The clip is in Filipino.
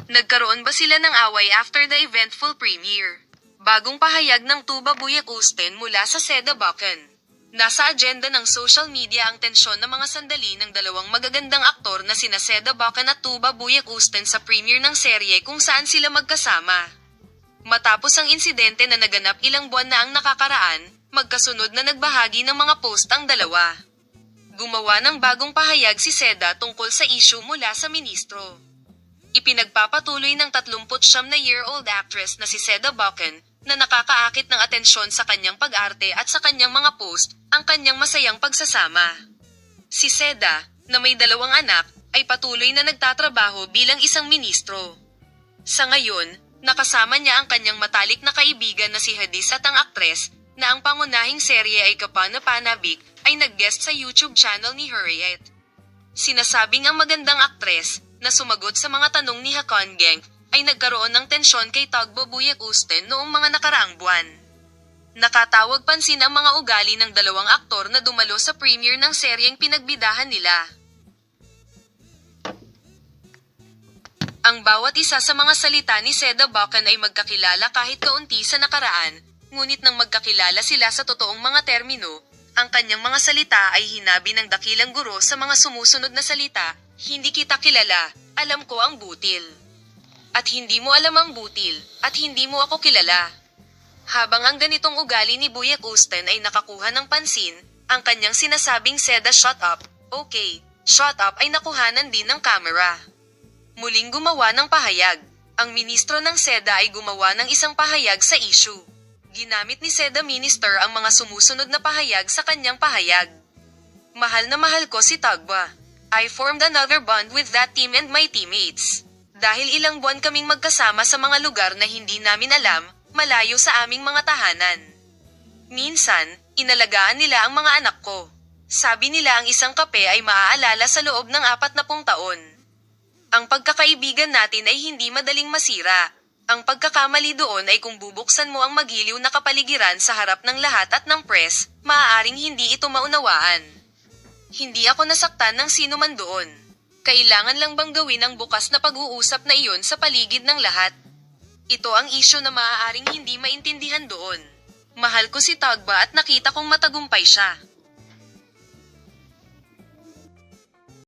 Nagkaroon ba sila ng away after the eventful premiere? Bagong pahayag ng Tuba Büyüküstün mula sa Seda Bakan. Nasa agenda ng social media ang tensyon ng mga sandali ng dalawang magagandang aktor na sina Seda Bakan at Tuba Büyüküstün sa premiere ng serye kung saan sila magkasama. Matapos ang insidente na naganap ilang buwan na ang nakakaraan, magkasunod na nagbahagi ng mga post ang dalawa. Gumawa ng bagong pahayag si Seda tungkol sa issue mula sa ministro. Ipinagpapatuloy ng 39-year-old actress na si Seda Bakan, na nakakaakit ng atensyon sa kanyang pag-arte at sa kanyang mga post, ang kanyang masayang pagsasama. Si Seda, na may 2 anak, ay patuloy na nagtatrabaho bilang isang ministro. Sa ngayon, nakasama niya ang kanyang matalik na kaibigan na si Hadis at ang aktres, na ang pangunahing serye ay Kapana Panabik, ay nag-guest sa YouTube channel ni Hurriyet. Sinasabing ang magandang aktres, na sumagot sa mga tanong ni Hakan Genk, ay nagkaroon ng tensyon kay Tuba Büyüküstün noong mga nakaraang buwan. Nakatawag pansin ang mga ugali ng dalawang aktor na dumalo sa premiere ng seryeng pinagbidahan nila. Ang bawat isa sa mga salita ni Seda Bakan ay magkakilala kahit kaunti sa nakaraan, ngunit nang magkakilala sila sa totoong mga termino, ang kanyang mga salita ay hinabi ng dakilang guro sa mga sumusunod na salita, "Hindi kita kilala, alam ko ang butil. At hindi mo alam ang butil, at hindi mo ako kilala." Habang ang ganitong ugali ni Büyüküstün ay nakakuha ng pansin, ang kanyang sinasabing Seda shut up, okay, shut up ay nakuhanan din ng kamera. Muling gumawa ng pahayag. Ang ministro ng Seda ay gumawa ng isang pahayag sa issue. Ginamit ni Seda Minister ang mga sumusunod na pahayag sa kanyang pahayag. "Mahal na mahal ko si Tuba. I formed another bond with that team and my teammates. Dahil ilang buwan kaming magkasama sa mga lugar na hindi namin alam, malayo sa aming mga tahanan. Minsan, inalagaan nila ang mga anak ko. Sabi nila ang isang kape ay maaalala sa loob ng 40 taon. Ang pagkakaibigan natin ay hindi madaling masira. Ang pagkakamali doon ay kung bubuksan mo ang magiliw na kapaligiran sa harap ng lahat at ng press, maaaring hindi ito maunawaan. Hindi ako nasaktan ng sino man doon. Kailangan lang bang gawin ang bukas na pag-uusap na iyon sa paligid ng lahat? Ito ang isyu na maaaring hindi maintindihan doon. Mahal ko si Tuba at nakita kong matagumpay siya.